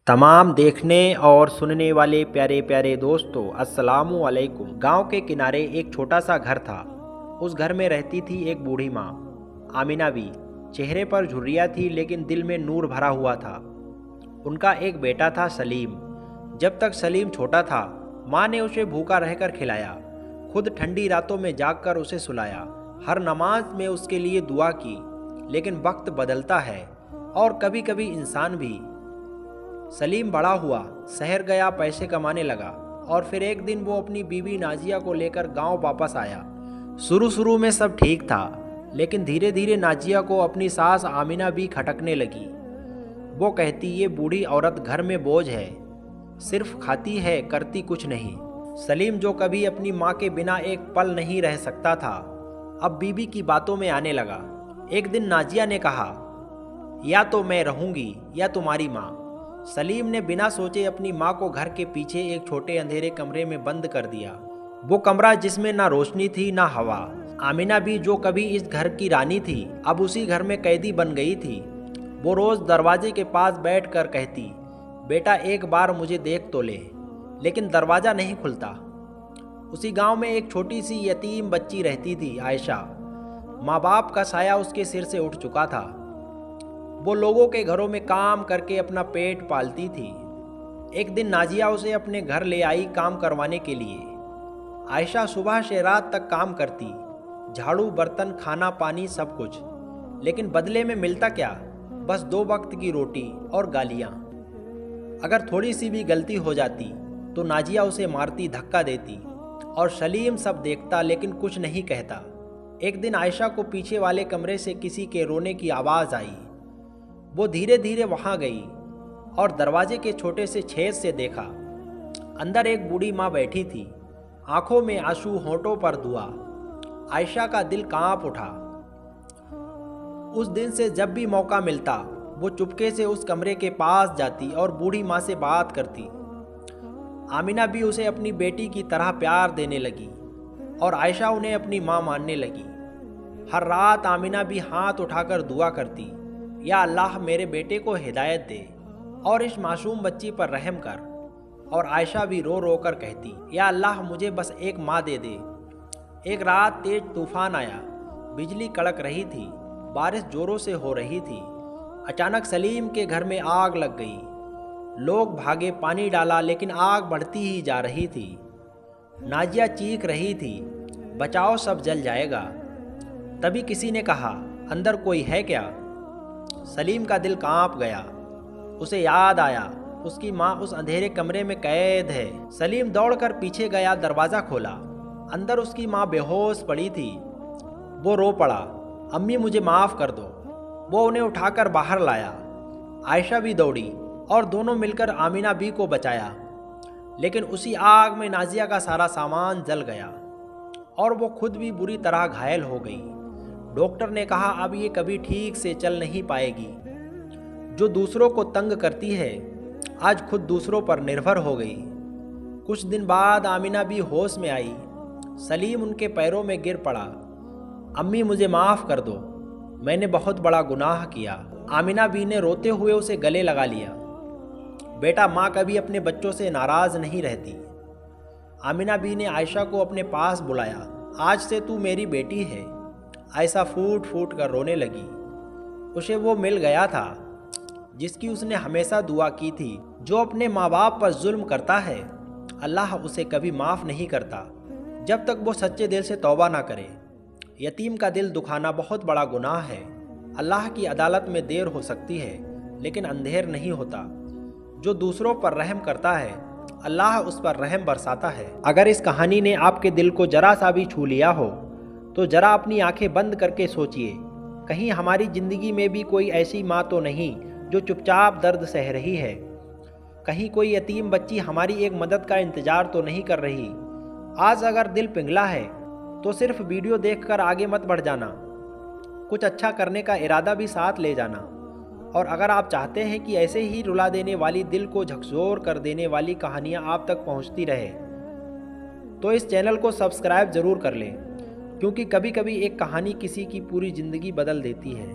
तमाम देखने और सुनने वाले प्यारे प्यारे दोस्तों, अस्सलामु अलैकुम। गांव के किनारे एक छोटा सा घर था। उस घर में रहती थी एक बूढ़ी माँ, आमिना बी। चेहरे पर झुर्रियाँ थी लेकिन दिल में नूर भरा हुआ था। उनका एक बेटा था सलीम। जब तक सलीम छोटा था, माँ ने उसे भूखा रहकर खिलाया, खुद ठंडी रातों में जागकर उसे सुलाया, हर नमाज में उसके लिए दुआ की। लेकिन वक्त बदलता है और कभी कभी इंसान भी। सलीम बड़ा हुआ, शहर गया, पैसे कमाने लगा और फिर एक दिन वो अपनी बीवी नाजिया को लेकर गांव वापस आया। शुरू शुरू में सब ठीक था, लेकिन धीरे धीरे नाजिया को अपनी सास आमिना भी खटकने लगी। वो कहती, ये बूढ़ी औरत घर में बोझ है, सिर्फ खाती है, करती कुछ नहीं। सलीम, जो कभी अपनी माँ के बिना एक पल नहीं रह सकता था, अब बीबी की बातों में आने लगा। एक दिन नाजिया ने कहा, या तो मैं रहूंगी या तुम्हारी माँ। सलीम ने बिना सोचे अपनी माँ को घर के पीछे एक छोटे अंधेरे कमरे में बंद कर दिया। वो कमरा जिसमें ना रोशनी थी ना हवा। आमिना भी, जो कभी इस घर की रानी थी, अब उसी घर में कैदी बन गई थी। वो रोज दरवाजे के पास बैठकर कहती, बेटा एक बार मुझे देख तो ले, लेकिन दरवाज़ा नहीं खुलता। उसी गांव में एक छोटी सी यतीम बच्ची रहती थी, आयशा। माँ बाप का साया उसके सिर से उठ चुका था। वो लोगों के घरों में काम करके अपना पेट पालती थी। एक दिन नाजिया उसे अपने घर ले आई काम करवाने के लिए। आयशा सुबह से रात तक काम करती, झाड़ू, बर्तन, खाना पानी सब कुछ। लेकिन बदले में मिलता क्या? बस 2 वक्त की रोटी और गालियाँ। अगर थोड़ी सी भी गलती हो जाती तो नाजिया उसे मारती, धक्का देती और सलीम सब देखता लेकिन कुछ नहीं कहता। एक दिन आयशा को पीछे वाले कमरे से किसी के रोने की आवाज़ आई। वो धीरे धीरे वहां गई और दरवाजे के छोटे से छेद से देखा। अंदर एक बूढ़ी माँ बैठी थी, आंखों में आंसू, होंठों पर दुआ। आयशा का दिल कांप उठा। उस दिन से जब भी मौका मिलता, वो चुपके से उस कमरे के पास जाती और बूढ़ी माँ से बात करती। आमिना भी उसे अपनी बेटी की तरह प्यार देने लगी और आयशा उन्हें अपनी माँ मानने लगी। हर रात आमिना भी हाथ उठाकर दुआ करती, या अल्लाह मेरे बेटे को हिदायत दे और इस मासूम बच्ची पर रहम कर। और आयशा भी रो रो कर कहती, या अल्लाह मुझे बस एक माँ दे दे। एक रात तेज तूफान आया, बिजली कड़क रही थी, बारिश जोरों से हो रही थी। अचानक सलीम के घर में आग लग गई। लोग भागे, पानी डाला, लेकिन आग बढ़ती ही जा रही थी। नाजिया चीख रही थी, बचाओ सब जल जाएगा। तभी किसी ने कहा, अंदर कोई है क्या? सलीम का दिल कांप गया। उसे याद आया, उसकी माँ उस अंधेरे कमरे में कैद है। सलीम दौड़कर पीछे गया, दरवाज़ा खोला। अंदर उसकी माँ बेहोश पड़ी थी। वो रो पड़ा, अम्मी मुझे माफ़ कर दो। वो उन्हें उठाकर बाहर लाया। आयशा भी दौड़ी और दोनों मिलकर आमिना बी को बचाया। लेकिन उसी आग में नाजिया का सारा सामान जल गया और वो खुद भी बुरी तरह घायल हो गई। डॉक्टर ने कहा, अब ये कभी ठीक से चल नहीं पाएगी। जो दूसरों को तंग करती है, आज खुद दूसरों पर निर्भर हो गई। कुछ दिन बाद आमिना भी होश में आई। सलीम उनके पैरों में गिर पड़ा, अम्मी मुझे माफ़ कर दो, मैंने बहुत बड़ा गुनाह किया। आमिना बी ने रोते हुए उसे गले लगा लिया। बेटा, माँ कभी अपने बच्चों से नाराज़ नहीं रहती। आमिना बी ने आयशा को अपने पास बुलाया, आज से तू मेरी बेटी है। आयशा फूट फूट कर रोने लगी। उसे वो मिल गया था जिसकी उसने हमेशा दुआ की थी। जो अपने माँ बाप पर जुल्म करता है, अल्लाह उसे कभी माफ़ नहीं करता जब तक वो सच्चे दिल से तौबा ना करे। यतीम का दिल दुखाना बहुत बड़ा गुनाह है। अल्लाह की अदालत में देर हो सकती है, लेकिन अंधेर नहीं होता। जो दूसरों पर रहम करता है, अल्लाह उस पर रहम बरसाता है। अगर इस कहानी ने आपके दिल को जरा सा भी छू लिया हो, तो ज़रा अपनी आंखें बंद करके सोचिए, कहीं हमारी ज़िंदगी में भी कोई ऐसी माँ तो नहीं जो चुपचाप दर्द सह रही है। कहीं कोई यतीम बच्ची हमारी एक मदद का इंतज़ार तो नहीं कर रही। आज अगर दिल पिघला है तो सिर्फ वीडियो देखकर आगे मत बढ़ जाना, कुछ अच्छा करने का इरादा भी साथ ले जाना। और अगर आप चाहते हैं कि ऐसे ही रुला देने वाली, दिल को झकझोर कर देने वाली कहानियाँ आप तक पहुँचती रहे, तो इस चैनल को सब्सक्राइब ज़रूर कर लें, क्योंकि कभी कभी एक कहानी किसी की पूरी ज़िंदगी बदल देती है।